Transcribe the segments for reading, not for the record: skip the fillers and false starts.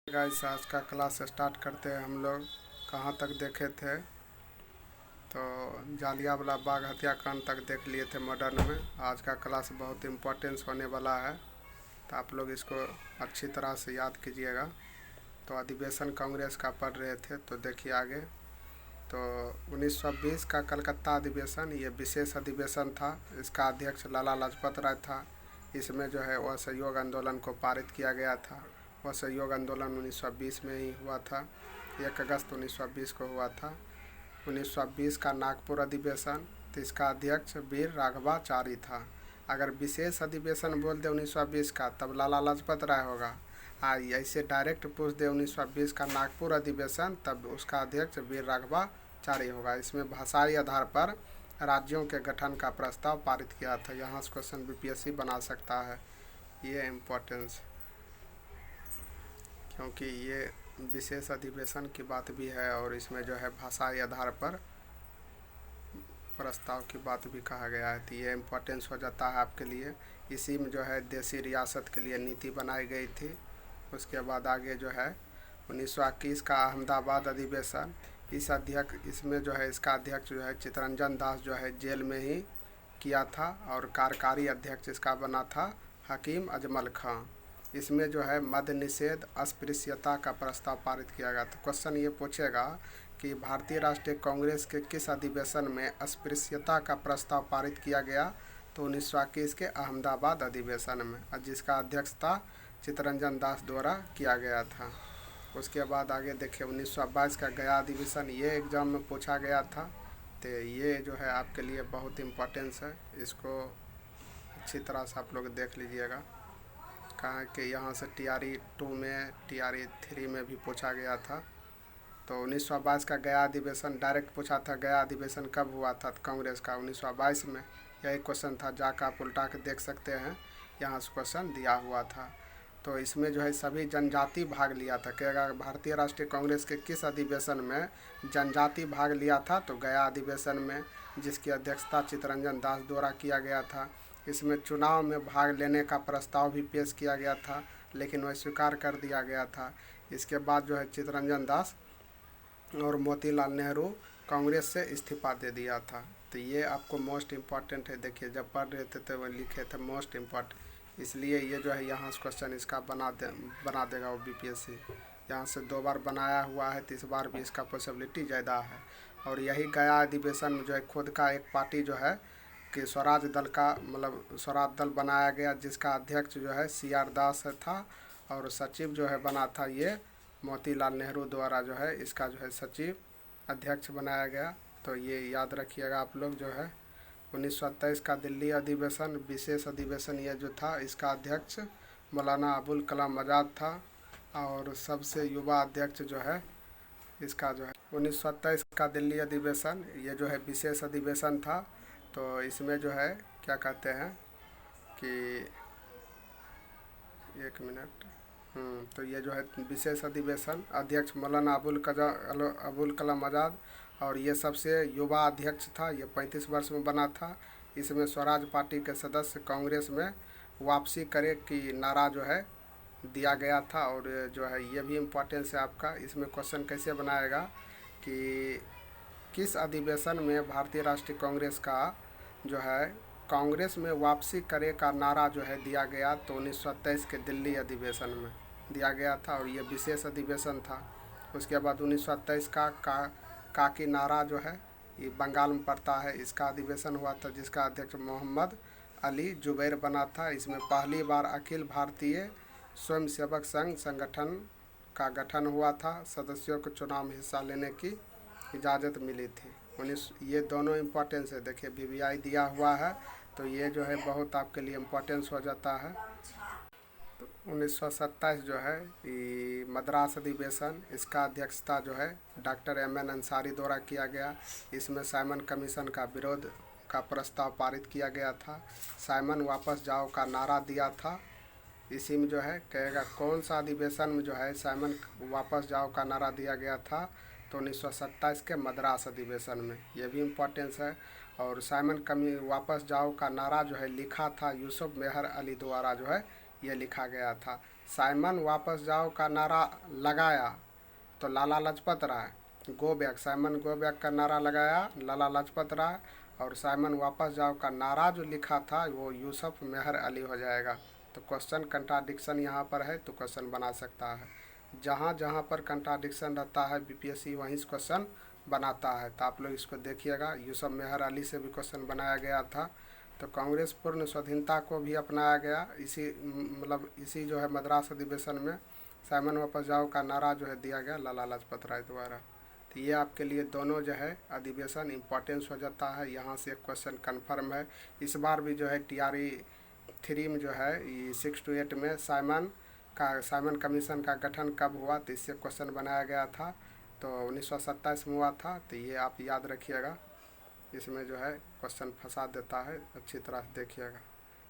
Guys आज का class start करते हैं। हम लोग कहाँ तक देखे थे तो जालियांवाला बाग हत्याकांड तक देख लिए थे मॉडर्न में। आज का क्लास बहुत इम्पोर्टेंस होने वाला है, तो आप लोग इसको अच्छी तरह से याद कीजिएगा। तो अधिवेशन कांग्रेस का पढ़ रहे थे, तो देखिए आगे। तो 1920 का कलकत्ता अधिवेशन ये विशेष अधिवेशन था। इसका अध्यक्ष लाला लाजपत राय था। इसमें जो है वह असहयोग आंदोलन को पारित किया गया था। वह असहयोग आंदोलन 1920 में ही हुआ था। 1 अगस्त 1920 को हुआ था। 1920 का नागपुर अधिवेशन, तो इसका अध्यक्ष वीर राघवाचारी था। अगर विशेष अधिवेशन बोल दे 1920 का, तब लाला लाजपत राय होगा। ऐसे डायरेक्ट पूछ दे 1920 का नागपुर अधिवेशन, तब उसका अध्यक्ष वीर राघवाचारी होगा। इसमें भाषाई आधार पर राज्यों के गठन का प्रस्ताव पारित किया था। यहाँ से क्वेश्चन बीपीएससी बना सकता है। ये इम्पोर्टेंस, क्योंकि ये विशेष अधिवेशन की बात भी है और इसमें जो है भाषाई आधार पर प्रस्ताव की बात भी कहा गया है। तो ये इम्पोर्टेंस हो जाता है आपके लिए। इसी में जो है देसी रियासत के लिए नीति बनाई गई थी। उसके बाद आगे जो है 1921 का अहमदाबाद अधिवेशन, इसमें जो है इसका अध्यक्ष जो है चित्तरंजन दास जो है जेल में ही किया था, और कार्यकारी अध्यक्ष इसका बना था हकीम अजमल खां। इसमें जो है मद्य निषेध अस्पृश्यता का प्रस्ताव पारित किया गया था। क्वेश्चन ये पूछेगा कि भारतीय राष्ट्रीय कांग्रेस के किस अधिवेशन में अस्पृश्यता का प्रस्ताव पारित किया गया, तो 1921 के अहमदाबाद अधिवेशन में, जिसका अध्यक्षता चित्तरंजन दास द्वारा किया गया था। उसके बाद आगे देखिए 1922 का गया अधिवेशन, ये एग्ज़ाम में पूछा गया था। तो ये जो है आपके लिए बहुत इम्पोर्टेंस है, इसको अच्छी तरह से आप लोग देख लीजिएगा। कहा कि यहाँ से TRE 2 में TRE 3 में भी पूछा गया था। तो 1922 का गया अधिवेशन डायरेक्ट पूछा था। गया अधिवेशन कब हुआ था कांग्रेस का? 1922 में। यही क्वेश्चन था, जाकर आप उल्टा के देख सकते हैं, यहाँ से क्वेश्चन दिया हुआ था। तो इसमें जो है सभी जनजाति भाग लिया था। कहेगा भारतीय राष्ट्रीय कांग्रेस के किस अधिवेशन में जनजाति भाग लिया था, तो गया अधिवेशन में, जिसकी अध्यक्षता चित्तरंजन दास द्वारा किया गया था। इसमें चुनाव में भाग लेने का प्रस्ताव भी पेश किया गया था, लेकिन वह स्वीकार कर दिया गया था। इसके बाद जो है चित्तरंजन दास और मोतीलाल नेहरू कांग्रेस से इस्तीफा दे दिया था। तो ये आपको मोस्ट इम्पॉर्टेंट है। देखिए जब पढ़ रहे थे तो वह लिखे थे मोस्ट इम्पॉर्टेंट, इसलिए ये जो है यहाँ से क्वेश्चन इसका बना देगा वो बीपीएससी। यहाँ से 2 बार बनाया हुआ है, तो इस बार भी इसका पॉसिबिलिटी ज़्यादा है। और यही गया अधिवेशन में जो है खुद का एक पार्टी जो है कि स्वराज दल का, मतलब स्वराज दल बनाया गया, जिसका अध्यक्ष जो है CR दास था, और सचिव जो है बना था ये मोतीलाल नेहरू द्वारा जो है इसका जो है सचिव अध्यक्ष बनाया गया। तो ये याद रखिएगा आप लोग। जो है 1927 का दिल्ली अधिवेशन, विशेष अधिवेशन ये जो था, इसका अध्यक्ष मौलाना अबुल कलाम आज़ाद था, और सबसे युवा अध्यक्ष जो है इसका जो है 1927 का दिल्ली अधिवेशन, ये जो है विशेष अधिवेशन था। तो इसमें जो है क्या कहते हैं कि 1 मिनट, तो ये जो है विशेष अधिवेशन, अध्यक्ष मौलाना अबुल कलाम आज़ाद, और ये सबसे युवा अध्यक्ष था। ये 35 वर्ष में बना था। इसमें स्वराज पार्टी के सदस्य कांग्रेस में वापसी करे की नारा जो है दिया गया था। और जो है ये भी इम्पोर्टेंस है आपका। इसमें क्वेश्चन कैसे बनाएगा कि किस अधिवेशन में भारतीय राष्ट्रीय कांग्रेस का जो है कांग्रेस में वापसी करे का नारा जो है दिया गया, तो 1927 के दिल्ली अधिवेशन में दिया गया था, और ये विशेष अधिवेशन था। उसके बाद 1927 का की नारा जो है ये बंगाल में पड़ता है, इसका अधिवेशन हुआ था, जिसका अध्यक्ष मोहम्मद अली जुबैर बना था। इसमें पहली बार अखिल भारतीय स्वयंसेवक संघ संगठन का गठन हुआ था। सदस्यों को चुनाव में हिस्सा लेने की इजाज़त मिली थी। ये दोनों इम्पोर्टेंस है। देखिए VVI दिया हुआ है, तो ये जो है बहुत आपके लिए इम्पोर्टेंस हो जाता है। तो 1927 जो है ये मद्रास अधिवेशन, इसका अध्यक्षता जो है डॉक्टर MN अंसारी द्वारा किया गया। इसमें साइमन कमीशन का विरोध का प्रस्ताव पारित किया गया था। साइमन वापस जाओ का नारा दिया था। इसी में जो है कहेगा कौन सा अधिवेशन में जो है साइमन वापस जाओ का नारा दिया गया था, तो 1927 के मद्रास अधिवेशन में। ये भी इम्पोर्टेंस है। और साइमन वापस जाओ का नारा जो है लिखा था यूसुफ मेहर अली द्वारा जो है ये लिखा गया था। साइमन वापस जाओ का नारा लगाया तो Lala Lajpat Rai, go back, Simon go back का नारा लगाया लाला लाजपत राय, और साइमन वापस जाओ का नारा जो लिखा था वो यूसुफ मेहर अली हो जाएगा। तो क्वेश्चन कंट्राडिक्शन यहाँ पर है तो क्वेश्चन बना सकता है। जहाँ जहाँ पर कंट्राडिक्शन रहता है बीपीएससी वहीं से क्वेश्चन बनाता है। तो आप लोग इसको देखिएगा, यूसुफ मेहर अली से भी क्वेश्चन बनाया गया था। तो कांग्रेस पूर्ण स्वाधीनता को भी अपनाया गया इसी जो है मद्रास अधिवेशन में साइमन वापस जाओ का नारा जो है दिया गया लाला लाजपत राय द्वारा। तो ये आपके लिए दोनों जो है अधिवेशन इम्पोर्टेंस हो जाता है। यहाँ से एक क्वेश्चन कन्फर्म है। इस बार भी जो है TRE 3 में जो है 6 to 8 में साइमन कमीशन का गठन कब हुआ तो इससे क्वेश्चन बनाया गया था। तो 1927 में हुआ था। तो ये आप याद रखिएगा, इसमें जो है क्वेश्चन फंसा देता है, अच्छी तरह से देखिएगा।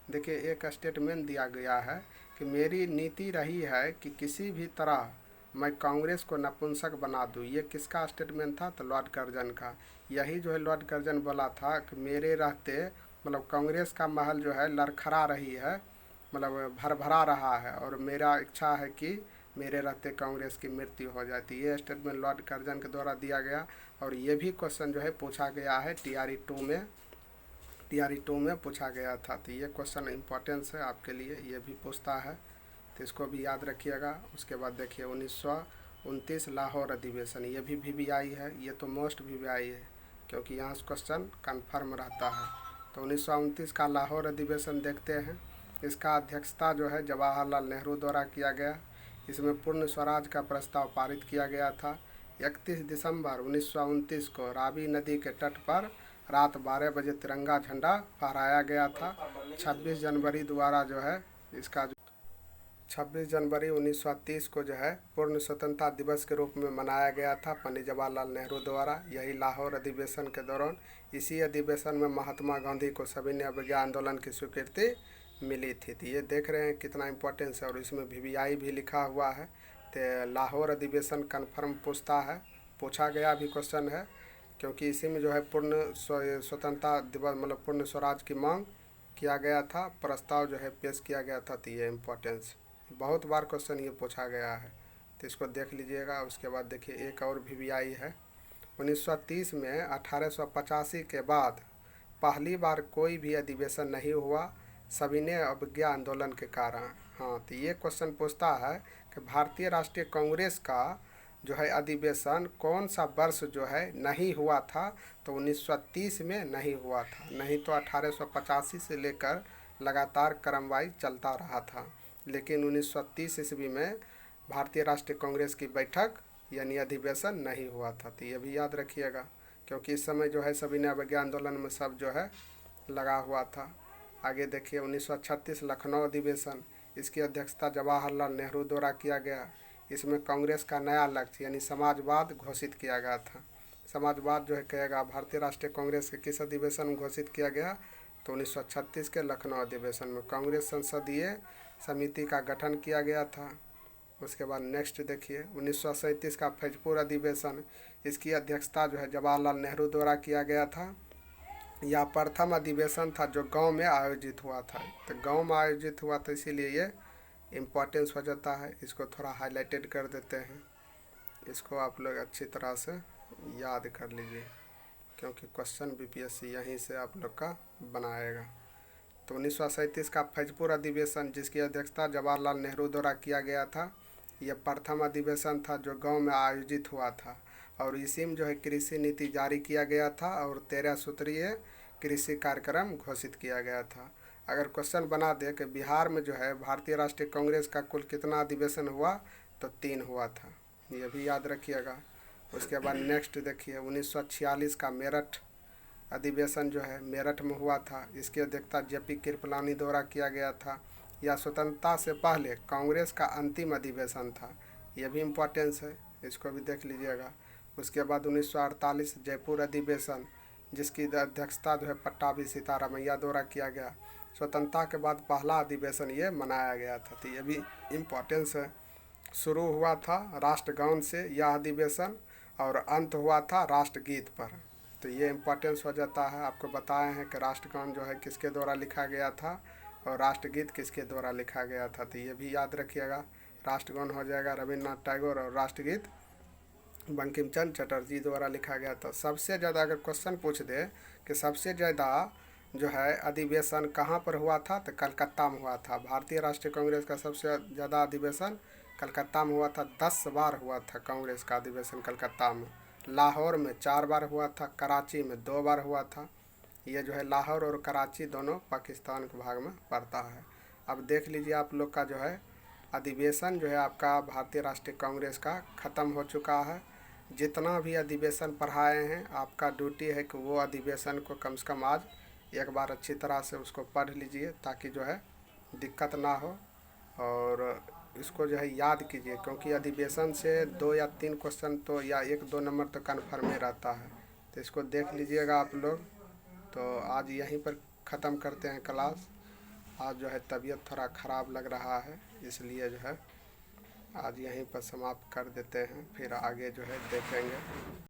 देखिए एक स्टेटमेंट दिया गया है कि मेरी नीति रही है कि किसी भी तरह मैं कांग्रेस को नपुंसक बना दूं। ये किसका स्टेटमेंट था तो लॉर्ड कर्जन का। यही जो है लॉर्ड कर्जन बोला था कि मेरे रहते कांग्रेस का महल जो है लड़खड़ा रही है, भरभरा रहा है, और मेरा इच्छा है कि मेरे रहते कांग्रेस की मृत्यु हो जाती। ये स्टेटमेंट लॉर्ड कर्जन के द्वारा दिया गया। और ये भी क्वेश्चन जो है पूछा गया है TRE 2 में पूछा गया था। तो ये क्वेश्चन इम्पोर्टेंस है आपके लिए, ये भी पूछता है तो इसको भी याद रखिएगा। उसके बाद देखिए 1929 लाहौर अधिवेशन, ये भी VVI है, ये तो मोस्ट VVI है क्योंकि यहाँ से क्वेश्चन कन्फर्म रहता है। तो 1929 का लाहौर अधिवेशन देखते हैं। इसका अध्यक्षता जो है जवाहरलाल नेहरू द्वारा किया गया। इसमें पूर्ण स्वराज का प्रस्ताव पारित किया गया था। 31 दिसंबर 1929 को रावी नदी के तट पर रात 12 बजे तिरंगा झंडा फहराया गया था। 26 जनवरी द्वारा जो है 26 जनवरी 1930 को जो है पूर्ण स्वतंत्रता दिवस के रूप में मनाया गया था पंडित जवाहरलाल नेहरू द्वारा। यही लाहौर अधिवेशन के दौरान इसी अधिवेशन में महात्मा गांधी को सविनय अवज्ञा आंदोलन की स्वीकृति मिली थी। तो ये देख रहे हैं कितना इम्पोर्टेंस है, और इसमें VVI भी लिखा हुआ है। तो लाहौर अधिवेशन कन्फर्म पूछा गया भी क्वेश्चन है क्योंकि इसी में जो है पूर्ण स्वतंत्रता दिवस पूर्ण स्वराज की मांग किया गया था, प्रस्ताव जो है पेश किया गया था। तो ये इम्पोर्टेंस बहुत बार क्वेश्चन ये पूछा गया है, तो इसको देख लीजिएगा। उसके बाद देखिए एक और VVI है। 1930 में 1885 के बाद पहली बार कोई भी अधिवेशन नहीं हुआ सविनय अवज्ञा आंदोलन के कारण। हाँ, तो ये क्वेश्चन पूछता है कि भारतीय राष्ट्रीय कांग्रेस का जो है अधिवेशन कौन सा वर्ष जो है नहीं हुआ था तो 1930 में नहीं हुआ था, नहीं तो 1885 से लेकर लगातार क्रमवाइज चलता रहा था। लेकिन 1930 ईस्वी में भारतीय राष्ट्रीय कांग्रेस की बैठक यानी अधिवेशन नहीं हुआ था। तो ये भी याद रखिएगा क्योंकि इस समय जो है सविनय अवज्ञा आंदोलन में सब जो है लगा हुआ था। आगे देखिए 1936 लखनऊ अधिवेशन, इसकी अध्यक्षता जवाहरलाल नेहरू द्वारा किया गया। इसमें कांग्रेस का नया लक्ष्य यानी समाजवाद घोषित किया गया था। समाजवाद जो है कहेगा भारतीय राष्ट्रीय कांग्रेस के किस अधिवेशन में घोषित किया गया तो 1936 के लखनऊ अधिवेशन में कांग्रेस संसदीय समिति का गठन किया गया था। उसके बाद नेक्स्ट देखिए 1937 का फैजपुर अधिवेशन, इसकी अध्यक्षता जो है जवाहरलाल नेहरू द्वारा किया गया था। यह प्रथम अधिवेशन था जो गांव में आयोजित हुआ था। तो गांव में आयोजित हुआ तो इसीलिए ये इम्पोर्टेंस हो जाता है। इसको थोड़ा हाईलाइटेड कर देते हैं, इसको आप लोग अच्छी तरह से याद कर लीजिए क्योंकि क्वेश्चन बीपीएससी यहीं से आप लोग का बनाएगा। तो 1937 का फैजपुर अधिवेशन, जिसकी अध्यक्षता जवाहरलाल नेहरू द्वारा किया गया था, यह प्रथम अधिवेशन था जो गांव में आयोजित हुआ था। और इसी में जो है कृषि नीति जारी किया गया था और 13 सूत्रीय कृषि कार्यक्रम घोषित किया गया था। अगर क्वेश्चन बना दे कि बिहार में जो है भारतीय राष्ट्रीय कांग्रेस का कुल कितना अधिवेशन हुआ तो 3 हुआ था, ये भी याद रखिएगा। उसके बाद नेक्स्ट देखिए 1946 का मेरठ अधिवेशन जो है मेरठ में हुआ था। इसकी अध्यक्षता JP कृपलानी द्वारा किया गया था। यह स्वतंत्रता से पहले कांग्रेस का अंतिम अधिवेशन था, यह भी इम्पोर्टेंस है, इसको भी देख लीजिएगा। उसके बाद 1948 जयपुर अधिवेशन, जिसकी अध्यक्षता जो है पट्टाभी सीतारामैया द्वारा किया गया। स्वतंत्रता के बाद पहला अधिवेशन ये मनाया गया था, तो ये भी इम्पोर्टेंस है। शुरू हुआ था राष्ट्रगान से यह अधिवेशन और अंत हुआ था राष्ट्रगीत पर, तो ये इम्पोर्टेंस हो जाता है। आपको बताए हैं कि राष्ट्रगान जो है किसके द्वारा लिखा गया था और राष्ट्रगीत किसके द्वारा लिखा गया था, तो ये भी याद रखिएगा। राष्ट्रगान हो जाएगा रविन्द्रनाथ टैगोर और राष्ट्रगीत बंकिम चंद्र चटर्जी द्वारा लिखा गया था। सबसे ज़्यादा अगर क्वेश्चन पूछ दे कि सबसे ज़्यादा जो है अधिवेशन कहाँ पर हुआ था, तो कलकत्ता में हुआ था। भारतीय राष्ट्रीय कांग्रेस का सबसे ज़्यादा अधिवेशन कलकत्ता में हुआ था। 10 बार हुआ था कांग्रेस का अधिवेशन कलकत्ता में। लाहौर में 4 बार हुआ था, कराची में 2 बार हुआ था। ये जो है लाहौर और कराची दोनों पाकिस्तान के भाग में पड़ता है। अब देख लीजिए आप लोग का जो है अधिवेशन जो है आपका भारतीय राष्ट्रीय कांग्रेस का ख़त्म हो चुका है। जितना भी अधिवेशन पढ़ाए हैं आपका ड्यूटी है कि वो अधिवेशन को कम से कम आज एक बार अच्छी तरह से उसको पढ़ लीजिए, ताकि जो है दिक्कत ना हो। और इसको जो है याद कीजिए, क्योंकि अधिवेशन से 2 या 3 क्वेश्चन तो या 1-2 नंबर तो कन्फर्म ही रहता है। तो इसको देख लीजिएगा आप लोग। तो आज यहीं पर ख़त्म करते हैं क्लास। आज जो है तबीयत थोड़ा ख़राब लग रहा है, इसलिए जो है आज यहीं पर समाप्त कर देते हैं, फिर आगे जो है देखेंगे।